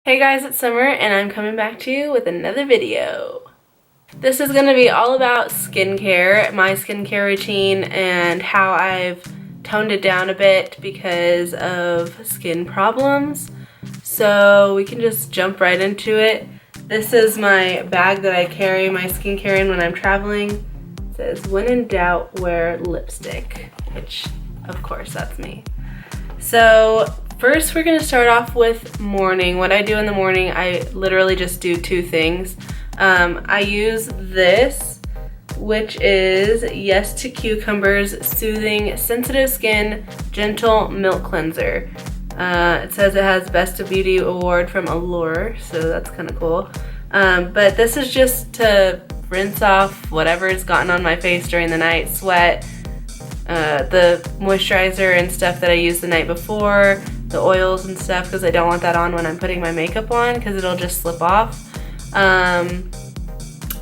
Hey guys, it's Summer and I'm coming back to you with another video. This is going to be all about skincare, my skincare routine, and how I've toned it down a bit because of skin problems. So we can just jump right into it. This is my bag that I carry my skincare in when I'm traveling. It says, when in doubt, wear lipstick, which of course that's me. So first we're gonna start off with morning. What I do in the morning, I literally just do two things. I use this, which is Yes to Cucumbers Soothing Sensitive Skin Gentle Milk Cleanser. It says it has Best of Beauty Award from Allure, so that's kind of cool. But this is just to rinse off whatever's gotten on my face during the night, sweat, the moisturizer and stuff that I used the night before, the oils and stuff, because I don't want that on when I'm putting my makeup on because it'll just slip off.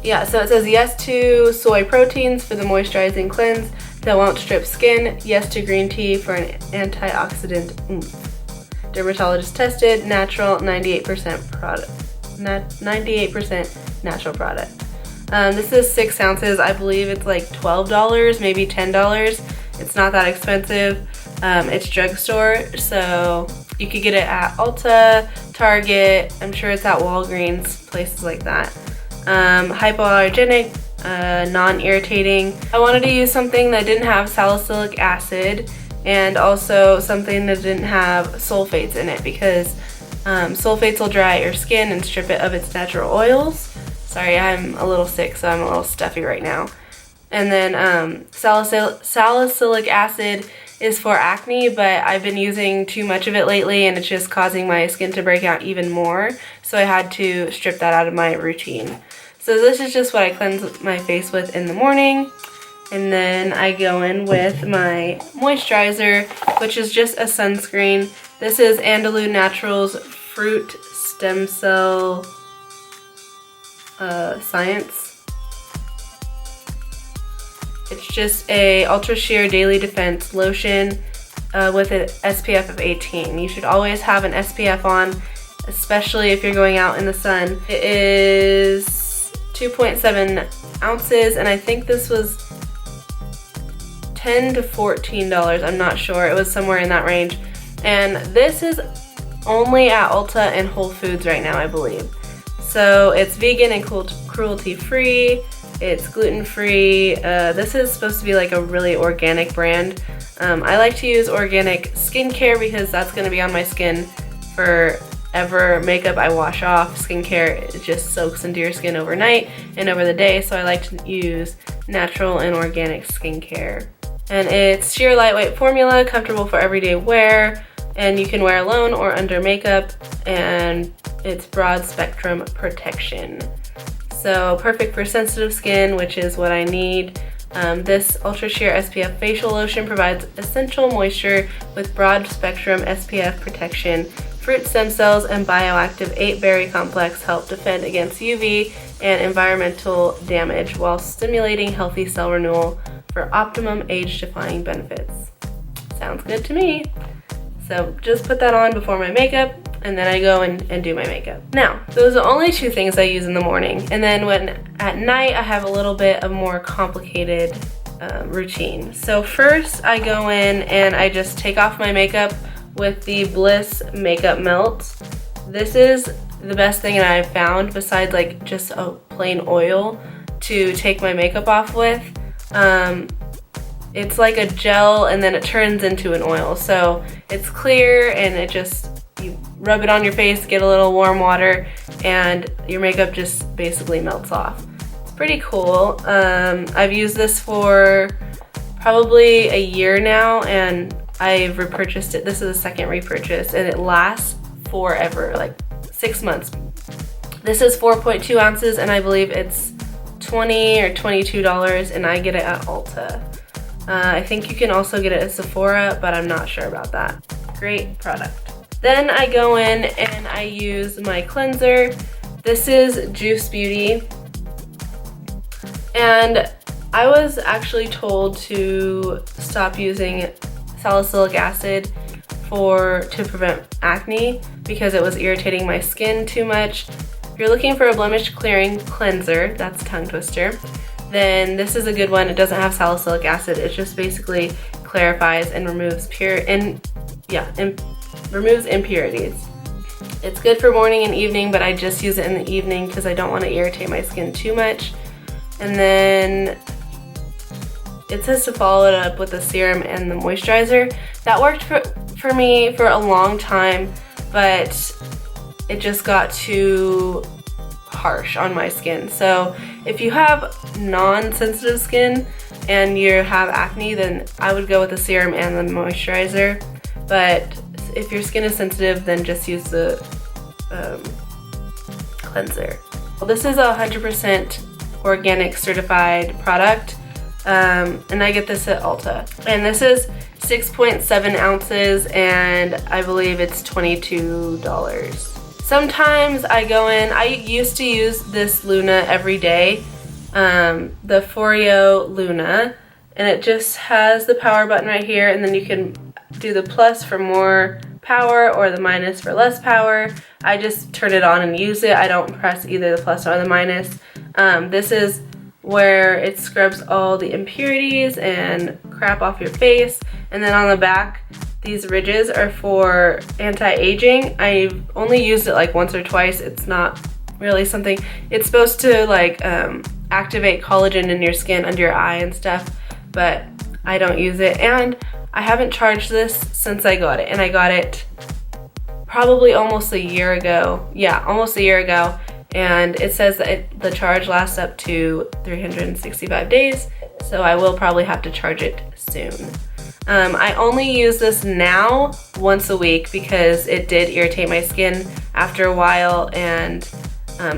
Yeah, so it says yes to soy proteins for the moisturizing cleanse that won't strip skin, yes to green tea for an antioxidant oomph. Dermatologist tested, natural, 98% product, 98% natural product. This is 6 ounces. I believe it's like $12, maybe $10. It's not that expensive. It's drugstore, so you could get it at Ulta, Target. I'm sure it's at Walgreens, places like that. Hypoallergenic, non-irritating. I wanted to use something that didn't have salicylic acid and also something that didn't have sulfates in it, because sulfates will dry out your skin and strip it of its natural oils. Sorry, I'm a little sick, so I'm a little stuffy right now. And then salicylic acid is for acne, but I've been using too much of it lately and it's just causing my skin to break out even more, so I had to strip that out of my routine. So this is just what I cleanse my face with in the morning, and then I go in with my moisturizer, which is just a sunscreen. This is Andalou Naturals Fruit Stem Cell Science. It's just a Ultra Sheer Daily Defense Lotion with an SPF of 18. You should always have an SPF on, especially if you're going out in the sun. It is 2.7 ounces, and I think this was $10 to $14. I'm not sure. It was somewhere in that range. And this is only at Ulta and Whole Foods right now, I believe. So it's vegan and cruelty-free. It's gluten-free. This is supposed to be like a really organic brand. I like to use organic skincare because that's going to be on my skin forever. Makeup I wash off. Skincare, it just soaks into your skin overnight and over the day. So I like to use natural and organic skincare. And it's sheer lightweight formula, comfortable for everyday wear, and you can wear alone or under makeup, and it's broad spectrum protection. So perfect for sensitive skin, which is what I need. This Ultra Sheer SPF facial lotion provides essential moisture with broad spectrum SPF protection. Fruit stem cells and bioactive 8-berry complex help defend against UV and environmental damage while stimulating healthy cell renewal for optimum age-defying benefits. Sounds good to me. So just put that on before my makeup, and then I go and do my makeup. Now, those are the only 2 things I use in the morning. And then when at night, I have a little bit of more complicated routine. So first I go in and I just take off my makeup with the Bliss Makeup Melt. This is the best thing that I've found besides like just a plain oil to take my makeup off with. It's like a gel and then it turns into an oil. So it's clear and it just, you rub it on your face, get a little warm water, and your makeup just basically melts off. It's pretty cool. I've used this for probably a year now and I've repurchased it. This is the second repurchase and it lasts forever, like 6 months. This is 4.2 ounces and I believe it's $20 or $22 and I get it at Ulta. I think you can also get it at Sephora, but I'm not sure about that. Great product. Then I go in and I use my cleanser. This is Juice Beauty. And I was actually told to stop using salicylic acid to prevent acne because it was irritating my skin too much. If you're looking for a blemish clearing cleanser, that's a tongue twister, then this is a good one. It doesn't have salicylic acid. It just basically clarifies and removes removes impurities. It's good for morning and evening, but I just use it in the evening because I don't want to irritate my skin too much. And then it says to follow it up with the serum and the moisturizer. That worked for me for a long time, but it just got too harsh on my skin. So if you have non-sensitive skin and you have acne, then I would go with the serum and the moisturizer. But if your skin is sensitive, then just use the cleanser. Well, this is a 100% organic certified product, and I get this at Ulta. And this is 6.7 ounces, and I believe it's $22. Sometimes I go in, I used to use this Luna every day, the Foreo Luna, and it just has the power button right here, and then you can do the plus for more power or the minus for less power. I just turn it on and use it. I don't press either the plus or the minus. This is where it scrubs all the impurities and crap off your face. And then on the back, these ridges are for anti-aging. I've only used it like once or twice. It's not really something, it's supposed to like activate collagen in your skin under your eye and stuff, but I don't use it. And I haven't charged this since I got it, and I got it probably almost a year ago. Yeah, almost a year ago. And it says that the charge lasts up to 365 days, so I will probably have to charge it soon. I only use this now once a week because it did irritate my skin after a while, and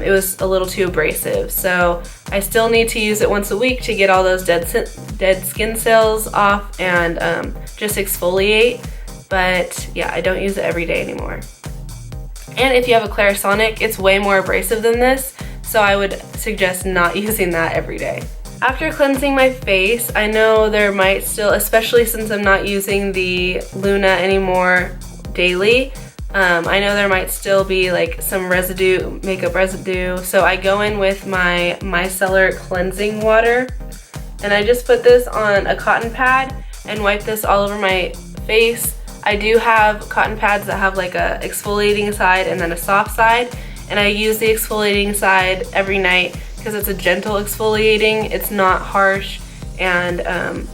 it was a little too abrasive. So I still need to use it once a week to get all those dead skin cells off and just exfoliate. But yeah, I don't use it every day anymore. And if you have a Clarisonic, it's way more abrasive than this, so I would suggest not using that every day. After cleansing my face, I know there might still, especially since I'm not using the Luna anymore daily, I know there might still be like some residue, makeup residue, so I go in with my micellar cleansing water, and I just put this on a cotton pad and wipe this all over my face. I do have cotton pads that have like a exfoliating side and then a soft side, and I use the exfoliating side every night because it's a gentle exfoliating. It's not harsh, and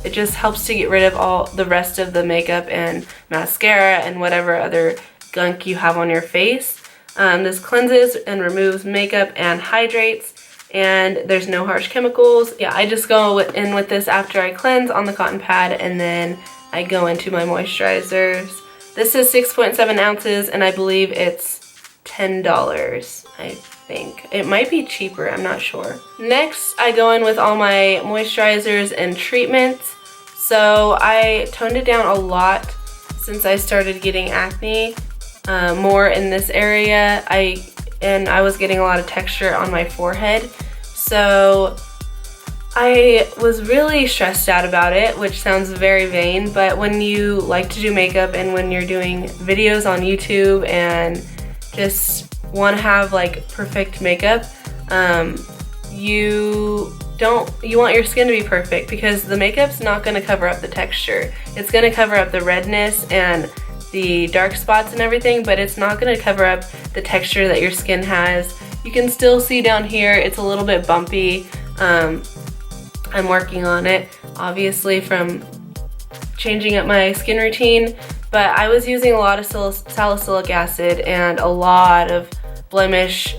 it just helps to get rid of all the rest of the makeup and mascara and whatever other gunk you have on your face. This cleanses and removes makeup and hydrates, and there's no harsh chemicals. Yeah, I just go in with this after I cleanse on the cotton pad, and then I go into my moisturizers. This is 6.7 ounces, and I believe it's $10, I think. It might be cheaper, I'm not sure. Next, I go in with all my moisturizers and treatments. So I toned it down a lot since I started getting acne, more in this area. I was getting a lot of texture on my forehead. So I was really stressed out about it, which sounds very vain, but when you like to do makeup and when you're doing videos on YouTube and just want to have like perfect makeup, you want your skin to be perfect, because the makeup's not going to cover up the texture. It's going to cover up the redness and the dark spots and everything, but it's not going to cover up the texture that your skin has. You can still see down here, it's a little bit bumpy. I'm working on it, obviously, from changing up my skin routine, but I was using a lot of salicylic acid and a lot of blemish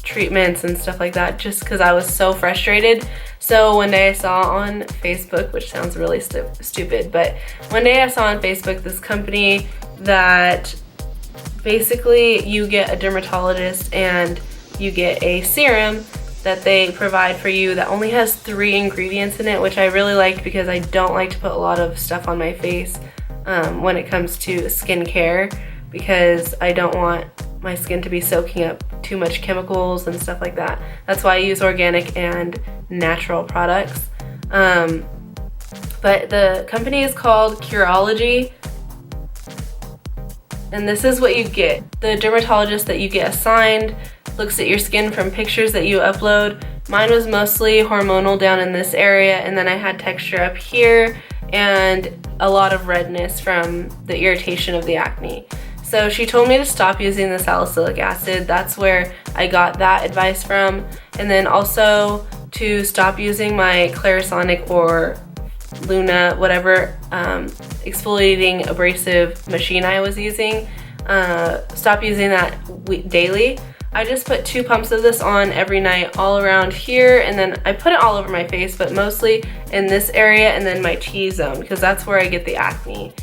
treatments and stuff like that, just because I was so frustrated. So one day I saw on Facebook, which sounds really stupid, but one day I saw on Facebook this company that basically you get a dermatologist and you get a serum that they provide for you that only has 3 ingredients in it, which I really liked because I don't like to put a lot of stuff on my face when it comes to skincare, because I don't want my skin to be soaking up too much chemicals and stuff like that. That's why I use organic and natural products. But the company is called Curology. And this is what you get. The dermatologist that you get assigned looks at your skin from pictures that you upload. Mine was mostly hormonal down in this area, and then I had texture up here and a lot of redness from the irritation of the acne. So she told me to stop using the salicylic acid. That's where I got that advice from. And then also to stop using my Clarisonic or Luna, whatever exfoliating abrasive machine I was using. Stop using that daily. I just put 2 pumps of this on every night all around here, and then I put it all over my face, but mostly in this area and then my T-zone, because that's where I get the acne.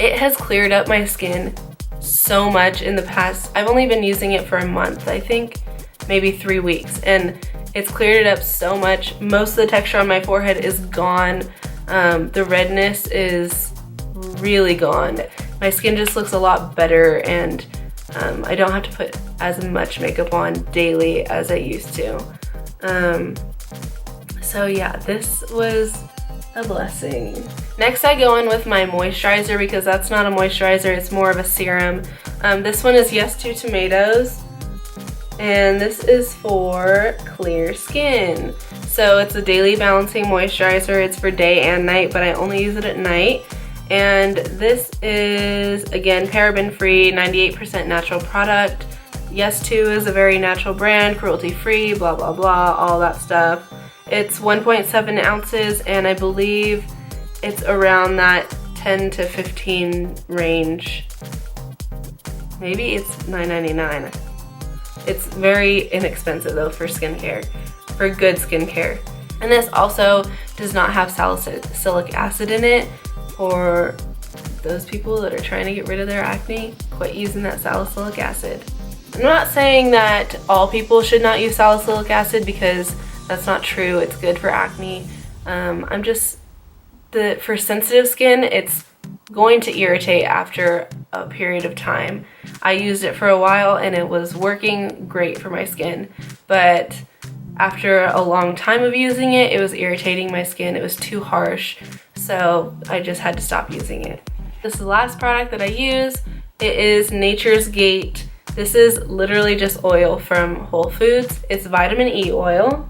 It has cleared up my skin so much in the past. I've only been using it for a month, I think, maybe 3 weeks, and it's cleared it up so much. Most of the texture on my forehead is gone. The redness is really gone. My skin just looks a lot better, and I don't have to put as much makeup on daily as I used to. So yeah, this was a blessing. Next I go in with my moisturizer, because that's not a moisturizer, it's more of a serum. This one is Yes to Tomatoes, and this is for clear skin. So it's a daily balancing moisturizer. It's for day and night, but I only use it at night. And this is, again, paraben free, 98% natural product. Yes to is a very natural brand, cruelty free, blah blah blah, all that stuff. It's 1.7 ounces, and I believe it's around that 10 to 15 range. Maybe it's $9.99. It's very inexpensive though for skincare, for good skincare. And this also does not have salicylic acid in it. For those people that are trying to get rid of their acne, quit using that salicylic acid. I'm not saying that all people should not use salicylic acid, because that's not true. It's good for acne. For sensitive skin, it's going to irritate after a period of time. I used it for a while and it was working great for my skin, but after a long time of using it, it was irritating my skin. It was too harsh, so I just had to stop using it. This is the last product that I use. It is Nature's Gate. This is literally just oil from Whole Foods. It's vitamin E oil.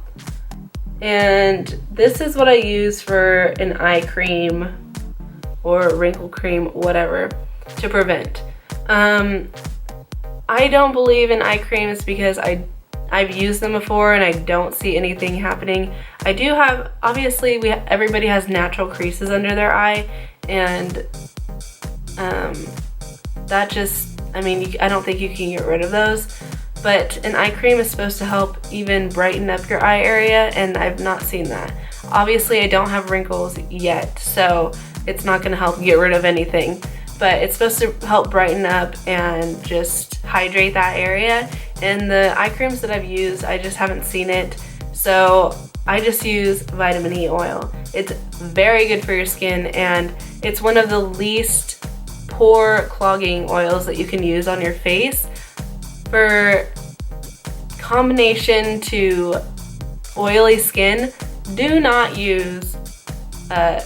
And this is what I use for an eye cream or wrinkle cream, whatever, to prevent. I don't believe in eye creams because I've used them before and I don't see anything happening. I do have, obviously, everybody has natural creases under their eye, and that just, I mean, I don't think you can get rid of those. But an eye cream is supposed to help even brighten up your eye area, and I've not seen that. Obviously, I don't have wrinkles yet, so it's not gonna help get rid of anything. But it's supposed to help brighten up and just hydrate that area. And the eye creams that I've used, I just haven't seen it. So I just use vitamin E oil. It's very good for your skin, and it's one of the least pore clogging oils that you can use on your face. For combination to oily skin, do not use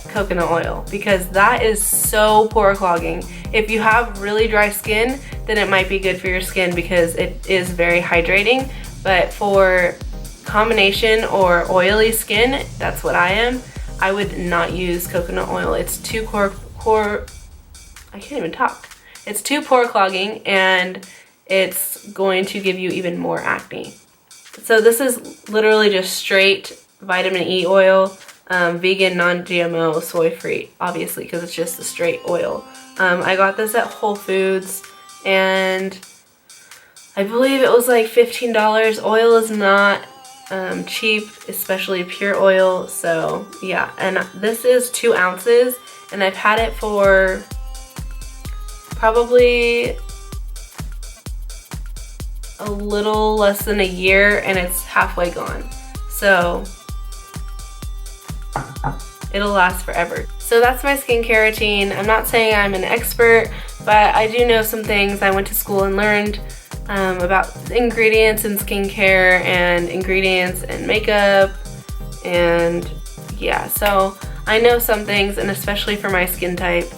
coconut oil, because that is so pore clogging. If you have really dry skin, then it might be good for your skin because it is very hydrating. But for combination or oily skin, that's what I am, I would not use coconut oil. It's too I can't even talk. It's too pore clogging, and it's going to give you even more acne. So this is literally just straight vitamin E oil, vegan, non-GMO, soy-free, obviously, because it's just a straight oil. I got this at Whole Foods, and I believe it was like $15. Oil is not cheap, especially pure oil, so yeah. And this is 2 ounces, and I've had it for probably a little less than a year, and it's halfway gone. So it'll last forever. So that's my skincare routine. I'm not saying I'm an expert, but I do know some things. I went to school and learned about ingredients in skincare and ingredients in makeup, and yeah, so I know some things, and especially for my skin type,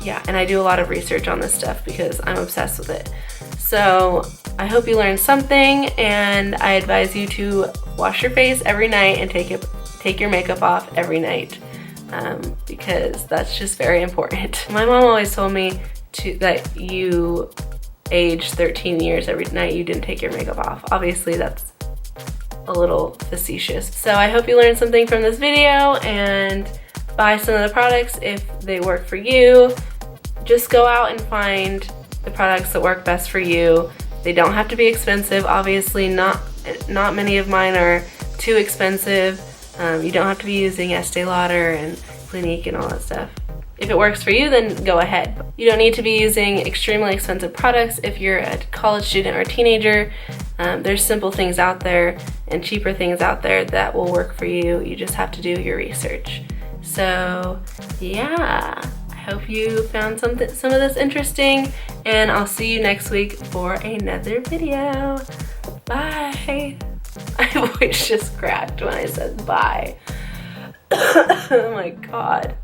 yeah, and I do a lot of research on this stuff because I'm obsessed with it. So I hope you learned something, and I advise you to wash your face every night and take your makeup off every night, because that's just very important. My mom always told me that you age 13 years every night you didn't take your makeup off. Obviously that's a little facetious. So I hope you learned something from this video, and buy some of the products if they work for you. Just go out and find the products that work best for you. They don't have to be expensive. Obviously not many of mine are too expensive. You don't have to be using Estee Lauder and Clinique and all that stuff. If it works for you, then go ahead. You don't need to be using extremely expensive products if you're a college student or a teenager. There's simple things out there and cheaper things out there that will work for you. You just have to do your research. So yeah, I hope you found some of this interesting, and I'll see you next week for another video. Bye. My voice just cracked when I said bye. Oh my God.